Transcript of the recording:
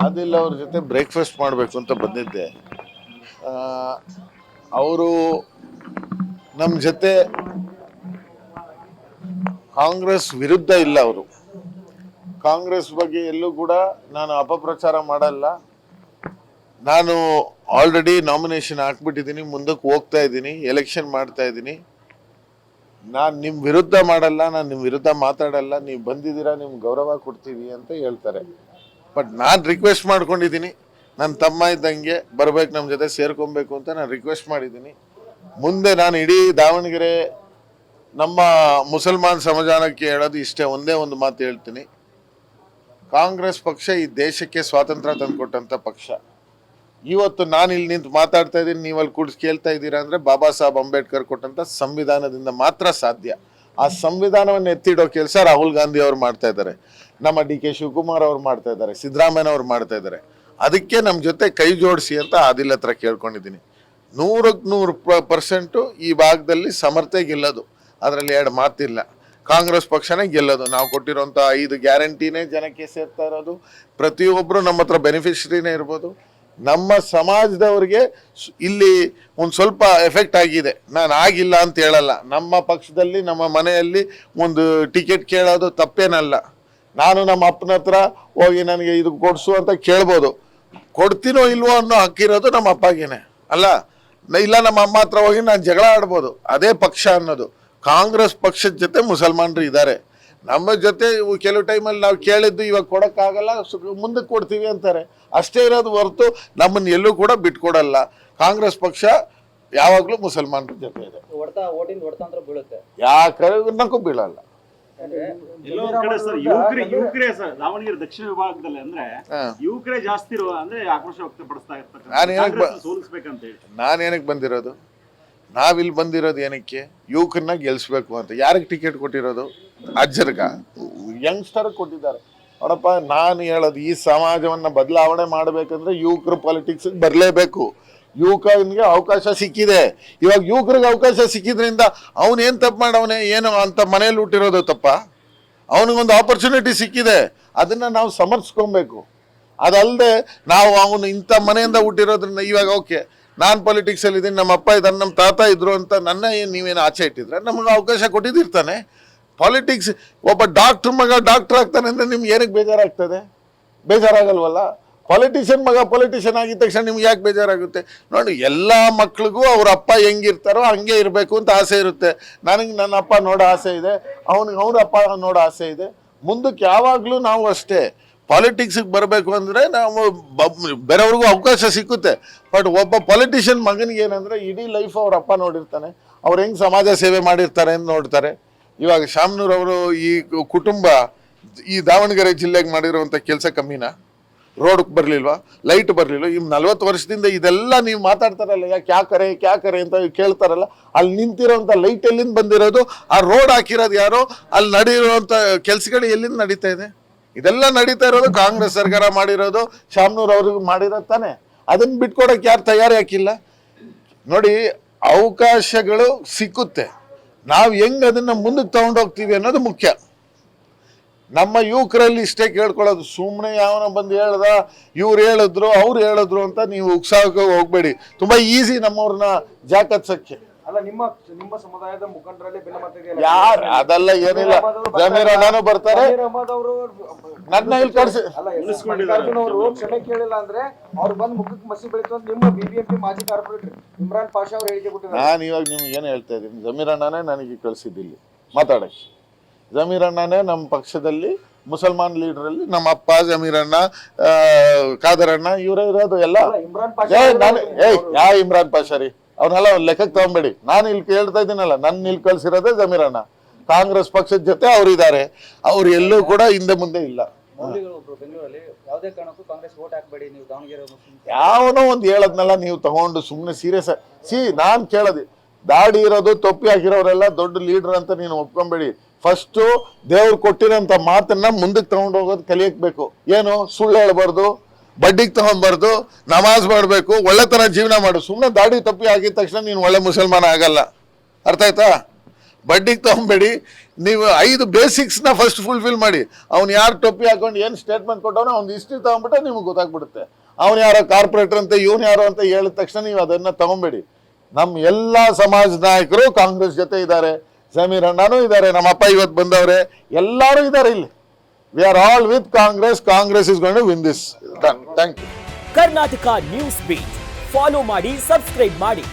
ಆದಿಲ್ ಅವ್ರ ಜೊತೆ ಬ್ರೇಕ್ಫಾಸ್ಟ್ ಮಾಡಬೇಕು ಅಂತ ಬಂದಿದ್ದೆ. ಅವರು ನಮ್ಮ ಜೊತೆ ಕಾಂಗ್ರೆಸ್ ವಿರುದ್ಧ ಇಲ್ಲ. ಅವರು ಕಾಂಗ್ರೆಸ್ ಬಗ್ಗೆ ಎಲ್ಲೂ ಕೂಡ ನಾನು ಅಪಪ್ರಚಾರ ಮಾಡಲ್ಲ. ನಾನು ಆಲ್ರೆಡಿ ನಾಮಿನೇಷನ್ ಹಾಕ್ಬಿಟ್ಟಿದ್ದೀನಿ, ಮುಂದಕ್ಕೆ ಹೋಗ್ತಾ ಇದ್ದೀನಿ, ಎಲೆಕ್ಷನ್ ಮಾಡ್ತಾ ಇದ್ದೀನಿ. ನಾನು ನಿಮ್ಮ ವಿರುದ್ಧ ಮಾಡಲ್ಲ, ನಾನು ನಿಮ್ಮ ವಿರುದ್ಧ ಮಾತಾಡಲ್ಲ. ನೀವು ಬಂದಿದ್ದೀರಾ, ನಿಮ್ಗೆ ಗೌರವ ಕೊಡ್ತೀವಿ ಅಂತ ಹೇಳ್ತಾರೆ. ಬಟ್ ನಾನು ರಿಕ್ವೆಸ್ಟ್ ಮಾಡ್ಕೊಂಡಿದ್ದೀನಿ, ನನ್ನ ತಮ್ಮ ಇದ್ದಂಗೆ ಬರ್ಬೇಕು, ನಮ್ಮ ಜೊತೆ ಸೇರ್ಕೊಬೇಕು ಅಂತ ನಾನು ರಿಕ್ವೆಸ್ಟ್ ಮಾಡಿದ್ದೀನಿ. ಮುಂದೆ ನಾನು ಇಡೀ ದಾವಣಗೆರೆ ನಮ್ಮ ಮುಸಲ್ಮಾನ್ ಸಮಾಜಕ್ಕೆ ಹೇಳೋದು ಇಷ್ಟೇ, ಒಂದೇ ಒಂದು ಮಾತು ಹೇಳ್ತೀನಿ. ಕಾಂಗ್ರೆಸ್ ಪಕ್ಷ ಈ ದೇಶಕ್ಕೆ ಸ್ವಾತಂತ್ರ್ಯ ತಂದುಕೊಟ್ಟಂಥ ಪಕ್ಷ. ಇವತ್ತು ನಾನು ಇಲ್ಲಿ ನಿಂತು ಮಾತಾಡ್ತಾ ಇದ್ದೀನಿ, ನೀವು ಅಲ್ಲಿ ಕೂಡಿಸಿ ಕೇಳ್ತಾ ಇದ್ದೀರಾ ಅಂದರೆ ಬಾಬಾ ಸಾಹೇಬ್ ಅಂಬೇಡ್ಕರ್ ಕೊಟ್ಟಂಥ ಸಂವಿಧಾನದಿಂದ ಮಾತ್ರ ಸಾಧ್ಯ. ಆ ಸಂವಿಧಾನವನ್ನು ಎತ್ತಿಡೋ ಕೆಲಸ ರಾಹುಲ್ ಗಾಂಧಿ ಅವರು ಮಾಡ್ತಾ ಇದ್ದಾರೆ, ನಮ್ಮ ಡಿ.ಕೆ. ಶಿವಕುಮಾರ್ ಅವರು ಮಾಡ್ತಾ ಇದ್ದಾರೆ, ಸಿದ್ದರಾಮಯ್ಯ ಅವರು ಮಾಡ್ತಾ ಇದ್ದಾರೆ. ಅದಕ್ಕೆ ನಮ್ಮ ಜೊತೆ ಕೈ ಜೋಡಿಸಿ ಅಂತ ಆದಿಲ್ ಹತ್ರ ಕೇಳ್ಕೊಂಡಿದ್ದೀನಿ. 100% ಈ ಭಾಗದಲ್ಲಿ ಸಮರ್ಥೆ ಗೆಲ್ಲೋದು, ಅದರಲ್ಲಿ ಎರಡು ಮಾತಿಲ್ಲ. ಕಾಂಗ್ರೆಸ್ ಪಕ್ಷನೇ ಗೆಲ್ಲೋದು. ನಾವು ಕೊಟ್ಟಿರೋಂಥ 5 ಗ್ಯಾರಂಟಿನೇ ಜನಕ್ಕೆ ಸೇರ್ತಾ ಇರೋದು. ಪ್ರತಿಯೊಬ್ಬರು ನಮ್ಮ ಹತ್ರ ಬೆನಿಫಿಷರಿನೇ ಇರ್ಬೋದು. ನಮ್ಮ ಸಮಾಜದವ್ರಿಗೆ ಇಲ್ಲಿ ಒಂದು ಸ್ವಲ್ಪ ಎಫೆಕ್ಟ್ ಆಗಿದೆ, ನಾನು ಆಗಿಲ್ಲ ಅಂತ ಹೇಳಲ್ಲ. ನಮ್ಮ ಪಕ್ಷದಲ್ಲಿ ನಮ್ಮ ಮನೆಯಲ್ಲಿ ಒಂದು ಟಿಕೆಟ್ ಕೇಳೋದು ತಪ್ಪೇನಲ್ಲ. ನಾನು ನಮ್ಮ ಅಪ್ಪನ ಹತ್ರ ಹೋಗಿ ನನಗೆ ಇದು ಕೊಡಿಸು ಅಂತ ಕೇಳ್ಬೋದು, ಕೊಡ್ತೀನೋ ಇಲ್ವೋ ಅನ್ನೋ ಹಕ್ಕಿರೋದು ನಮ್ಮ ಅಪ್ಪಗೇನೆ ಅಲ್ಲ. ಇಲ್ಲ ನಮ್ಮ ಅಮ್ಮ ಹತ್ರ ಹೋಗಿ ನಾನು ಜಗಳ ಆಡ್ಬೋದು. ಅದೇ ಪಕ್ಷ ಅನ್ನೋದು. ಕಾಂಗ್ರೆಸ್ ಪಕ್ಷದ ಜೊತೆ ಮುಸಲ್ಮಾನರು ಇದ್ದಾರೆ, ನಮ್ಮ ಜೊತೆ ಕೆಲವು ಟೈಮಲ್ಲಿ ನಾವು ಕೇಳಿದ್ದು ಇವಾಗ ಕೊಡೋಕ್ಕಾಗಲ್ಲ, ಮುಂದಕ್ಕೆ ಕೊಡ್ತೀವಿ ಅಂತಾರೆ. ಅಷ್ಟೇ ಇರೋದು ಹೊರತು ನಮ್ಮನ್ನು ಎಲ್ಲೂ ಕೂಡ ಬಿಟ್ಕೊಡಲ್ಲ. ಕಾಂಗ್ರೆಸ್ ಪಕ್ಷ ಯಾವಾಗಲೂ ಮುಸಲ್ಮಾನರ ಜೊತೆ ಇದೆ. ಯಾಕನ್ನಕ್ಕೂ ಬೀಳಲ್ಲ. ಯುವಕರೇ ಸರ್ ದಾವಣಗೆರೆ ದಕ್ಷಿಣ ವಿಭಾಗದಲ್ಲಿ ಅಂದ್ರೆ ಯುವಕರೇ ಜಾಸ್ತಿ ಇರುವ ಅಂದ್ರೆ ಆಕ್ರೋಶ ವ್ಯಕ್ತಪಡಿಸ್ತಾ ಇರ್ತಾರೆ. ಸೋಲಿಸ್ಬೇಕಂತ ಹೇಳಿ ನಾನೇನಕ್ಕೆ ಬಂದಿರೋದು? ನಾವಿಲ್ಲಿ ಬಂದಿರೋದು ಏನಕ್ಕೆ? ಯುವಕರನ್ನ ಗೆಲ್ಸ್ಬೇಕು ಅಂತ. ಯಾರಿಗೆ ಟಿಕೆಟ್ ಕೊಟ್ಟಿರೋದು? ಅಜ್ಜರ್ಗ, ಯಂಗ್ಸ್ಟರ್ ಕೊಟ್ಟಿದ್ದಾರೆ. ನೋಡಪ್ಪ, ನಾನು ಹೇಳೋದು ಈ ಸಮಾಜವನ್ನು ಬದಲಾವಣೆ ಮಾಡಬೇಕಂದ್ರೆ ಯುವಕರು ಪಾಲಿಟಿಕ್ಸ್ ಬರಲೇಬೇಕು. ಯುವಕನಿಗೆ ಅವಕಾಶ ಸಿಕ್ಕಿದೆ. ಇವಾಗ ಯುವಕರಿಗೆ ಅವಕಾಶ ಸಿಕ್ಕಿದ್ರಿಂದ ಅವನೇನು ತಪ್ಪು ಮಾಡವನೇ? ಏನು ಅಂತ ಮನೇಲಿ ಹುಟ್ಟಿರೋದು ತಪ್ಪ? ಅವನಿಗೊಂದು ಆಪರ್ಚುನಿಟಿ ಸಿಕ್ಕಿದೆ, ಅದನ್ನು ನಾವು ಸಮರ್ಥಿಸ್ಕೊಬೇಕು. ಅದಲ್ಲದೆ ನಾವು ಅವನು ಇಂಥ ಮನೆಯಿಂದ ಹುಟ್ಟಿರೋದ್ರಿಂದ ಇವಾಗ ಓಕೆ ನಾನು ಪಾಲಿಟಿಕ್ಸಲ್ಲಿ ಇದ್ದೀನಿ, ನಮ್ಮ ಅಪ್ಪ ಇದ್ದಾನೆ, ನಮ್ಮ ತಾತ ಇದ್ರು ಅಂತ ನನ್ನ ಏನು ನೀವೇನು ಆಚೆ ಇಟ್ಟಿದ್ರೆ ನಮಗೆ ಅವಕಾಶ ಕೊಟ್ಟಿದ್ದಿರ್ತಾನೆ. ಪಾಲಿಟಿಕ್ಸ್ ಒಬ್ಬ ಡಾಕ್ಟ್ರ್ ಮಗ ಡಾಕ್ಟ್ರ್ ಆಗ್ತಾನೆ ಅಂದರೆ ನಿಮ್ಗೆ ಏನಕ್ಕೆ ಬೇಜಾರಾಗ್ತದೆ? ಬೇಜಾರಾಗಲ್ವಲ್ಲ? ಪೊಲಿಟಿಷಿಯನ್ ಮಗ ಪೊಲಿಟಿಷಿಯನ್ ಆಗಿದ ತಕ್ಷಣ ನಿಮ್ಗೆ ಯಾಕೆ ಬೇಜಾರಾಗುತ್ತೆ? ನೋಡಿ, ಎಲ್ಲ ಮಕ್ಳಿಗೂ ಅವ್ರ ಅಪ್ಪ ಹೆಂಗಿರ್ತಾರೋ ಹಂಗೆ ಇರಬೇಕು ಅಂತ ಆಸೆ ಇರುತ್ತೆ. ನನಗೆ ನನ್ನ ಅಪ್ಪ ನೋಡೋ ಆಸೆ ಇದೆ, ಅವನಿಗೆ ಅವ್ರ ಅಪ್ಪ ನೋಡೋ ಆಸೆ ಇದೆ. ಮುಂದಕ್ಕೆ ಯಾವಾಗಲೂ ನಾವು ಅಷ್ಟೇ. ಪಾಲಿಟಿಕ್ಸಿಗೆ ಬರಬೇಕು ಅಂದರೆ ನಾವು ಬೇರೆಯವ್ರಿಗೂ ಅವಕಾಶ ಸಿಕ್ಕುತ್ತೆ. ಬಟ್ ಒಬ್ಬ ಪೊಲಿಟಿಷಿಯನ್ ಮಗನಿಗೆ ಏನಂದರೆ ಇಡೀ ಲೈಫ್ ಅವ್ರ ಅಪ್ಪ ನೋಡಿರ್ತಾನೆ, ಅವ್ರು ಹೆಂಗೆ ಸಮಾಜ ಸೇವೆ ಮಾಡಿರ್ತಾರೆ ಅಂತ ನೋಡ್ತಾರೆ. ಇವಾಗ ಶಾಮನೂರವರು ಈ ಕುಟುಂಬ ಈ ದಾವಣಗೆರೆ ಜಿಲ್ಲೆಗೆ ಮಾಡಿರೋವಂಥ ಕೆಲಸ ಕಮ್ಮಿನಾ? ರೋಡ್ ಬರಲಿಲ್ವಾ? ಲೈಟ್ ಬರಲಿಲ್ಲ? ಈ 40 ವರ್ಷದಿಂದ ಇದೆಲ್ಲ ನೀವು ಮಾತಾಡ್ತಾರಲ್ಲ, ಕ್ಯಾ ಕರೆ ಅಂತ ಕೇಳ್ತಾರಲ್ಲ, ಅಲ್ಲಿ ನಿಂತಿರೋಂಥ ಲೈಟ್ ಎಲ್ಲಿಂದ ಬಂದಿರೋದು? ಆ ರೋಡ್ ಹಾಕಿರೋದು ಯಾರೋ? ಅಲ್ಲಿ ನಡೀರೋಂಥ ಕೆಲಸಗಳು ಎಲ್ಲಿಂದ ನಡೀತಾ ಇದೆ? ಇದೆಲ್ಲ ನಡೀತಾ ಇರೋದು ಕಾಂಗ್ರೆಸ್ ಸರ್ಕಾರ ಮಾಡಿರೋದು, ಶಾಮನೂರ್ ಅವ್ರಿಗೆ ಮಾಡಿರೋದು ತಾನೆ. ಅದನ್ನು ಬಿಟ್ಕೊಡೋಕೆ ಯಾರು ತಯಾರಿ ಹಾಕಿಲ್ಲ. ನೋಡಿ, ಅವಕಾಶಗಳು ಸಿಕ್ಕುತ್ತೆ, ನಾವು ಹೆಂಗೆ ಅದನ್ನು ಮುಂದಕ್ಕೆ ತೊಗೊಂಡೋಗ್ತೀವಿ ಅನ್ನೋದು ಮುಖ್ಯ. ನಮ್ಮ ಯುವಕರಲ್ಲಿ ಇಷ್ಟೇ ಕೇಳ್ಕೊಳ್ಳೋದು, ಸುಮ್ಮನೆ ಯಾವನ ಬಂದು ಹೇಳ್ದ, ಇವ್ರು ಹೇಳಿದ್ರು ಅವ್ರು ಹೇಳಿದ್ರು ಅಂತ ನೀವು ಉತ್ಸಾಹಕ್ಕೆ ಹೋಗ್ಬೇಡಿ. ತುಂಬ ಈಸಿ ನಮ್ಮವ್ರನ್ನ ಜಾಕತ್ಸಕ್ಕೆ. ಅಲ್ಲ, ನಿಮ್ಮ ಸಮುದಾಯದ ಮುಖಂಡರಲ್ಲಿ ಯಾರು ಅದೆಲ್ಲ ಏನಿಲ್ಲ. ಜಮೀರ್ ಅಣ್ಣನೂ ಬರ್ತಾರೆ, ನನ್ನ ಇಲ್ಲಿ ಕಳ್ಸಿ. ಅವರು ಕ್ಷಮೆ ಕೇಳಿಲ್ಲ ಅಂದ್ರೆ ಅವ್ರು ಬಂದು ಮುಖಕ್ಕೆ ಮಸಿ ಬೆಳಿತು ಅಂತ ನಿಮ್ಮ ಬಿಬಿಎಂಪಿ ಮಾಜಿ ಕಾರ್ಪೊರೇಟರ್ ಇಮ್ರಾನ್ ಪಾಷಾ ಅವರು ಹೇಳಿಕೆ ಕೊಟ್ಟಿದ್ದಾರೆ. ನಾನು ಇವಾಗ ನಿಮ್ಗೆ ಏನು ಹೇಳ್ತಾ ಇದ್ದೀನಿ, ಜಮೀರ್ ಅಣ್ಣನೇ ನನಗೆ ಕಳಿಸಿದ್ದಿಲ್ಲಿ ಮಾತಾಡಕ್ಕೆ. ಜಮೀರ್ ಅಣ್ಣನೇ ನಮ್ಮ ಪಕ್ಷದಲ್ಲಿ ಮುಸಲ್ಮಾನ್ ಲೀಡರಲ್ಲಿ ನಮ್ಮ ಅಪ್ಪ, ಜಮೀರ್ ಅಣ್ಣ, ಖಾದರ್ ಅಣ್ಣ ಇವರೇ ಇರೋದು ಎಲ್ಲ. ಯಾ ಇಮ್ರಾನ್ ಪಾಷಾ ರೀ, ಅವನ್ನೆಲ್ಲ ಲೆಕ್ಕಕ್ಕೆ ತಗೊಂಬೇಡಿ. ನಾನು ಇಲ್ಲಿ ಕೇಳ್ತಾ ಇದ್ದೀನಲ್ಲ, ನನ್ನ ಇಲ್ಲಿ ಕಳ್ಸಿರೋದೇ ಜಮೀರ್ ಅಣ್ಣ. ಕಾಂಗ್ರೆಸ್ ಪಕ್ಷದ ಜೊತೆ ಅವರಿದ್ದಾರೆ, ಅವ್ರು ಎಲ್ಲೂ ಕೂಡ ಹಿಂದೆ ಮುಂದೆ ಇಲ್ಲ. ಯಾವನೋ ಒಂದು ಹೇಳದ್ನಲ್ಲ ನೀವು ತಗೊಂಡು ಸುಮ್ಮನೆ ಸೀರಿಯಸ್. ನಾನು ಕೇಳೋದು, ದಾಡಿ ಇರೋದು ತೊಪ್ಪಿ ಹಾಕಿರೋರೆಲ್ಲ ದೊಡ್ಡ ಲೀಡರ್ ಅಂತ ನೀನು ಒಪ್ಕೊಂಬೇಡಿ. ಫಸ್ಟು ದೇವ್ರು ಕೊಟ್ಟಿರೋಂಥ ಮಾತನ್ನ ಮುಂದಕ್ಕೆ ತಗೊಂಡು ಹೋಗೋದು ಕಲಿಯಬೇಕು. ಏನು ಸುಳ್ಳು ಹೇಳ್ಬಾರ್ದು, ಬಡ್ಡಿಗೆ ತಗೊಂಬಾರ್ದು, ನಮಾಜ್ ಮಾಡಬೇಕು, ಒಳ್ಳೆತನ ಜೀವನ ಮಾಡು. ಸುಮ್ಮನೆ ದಾಡಿ ತಪ್ಪಿ ಆಗಿದ ತಕ್ಷಣ ನೀನು ಒಳ್ಳೆ ಮುಸಲ್ಮಾನ ಆಗಲ್ಲ. ಅರ್ಥ ಆಯ್ತಾ? ಬಡ್ಡಿಗೆ ತಗೊಂಬೇಡಿ. ನೀವು 5 ಬೇಸಿಕ್ಸ್ನ ಫಸ್ಟ್ ಫುಲ್ಫಿಲ್ ಮಾಡಿ. ಅವ್ನು ಯಾರು ಟೊಪ್ಪಿ ಹಾಕೊಂಡು ಏನು ಸ್ಟೇಟ್ಮೆಂಟ್ ಕೊಟ್ಟವನೋ ಅವ್ನು ಹಿಸ್ಟ್ರಿ ತಗೊಂಡ್ಬಿಟ್ರೆ ನಿಮ್ಗೆ ಗೊತ್ತಾಗ್ಬಿಡುತ್ತೆ. ಅವ್ನು ಯಾರೋ ಕಾರ್ಪೊರೇಟರ್ ಅಂತ ಇವನು ಯಾರೋ ಅಂತ ಹೇಳಿದ ತಕ್ಷಣ ನೀವು ಅದನ್ನು ತಗೊಂಬೇಡಿ. ನಮ್ಮ ಎಲ್ಲ ಸಮಾಜ ನಾಯಕರು ಕಾಂಗ್ರೆಸ್ ಜೊತೆ ಇದ್ದಾರೆ, ಸಮೀರ್ ಅಣ್ಣನೂ ಇದ್ದಾರೆ, ನಮ್ಮ ಅಪ್ಪ ಇವತ್ತು ಬಂದವ್ರೆ, ಎಲ್ಲರೂ ಇದ್ದಾರೆ ಇಲ್ಲಿ. We are all with Congress. Congress is going to win this. Thank you. Karnataka news beat follow ಮಾಡಿ, ಸಬ್ಸ್ಕ್ರೈಬ್ ಮಾಡಿ.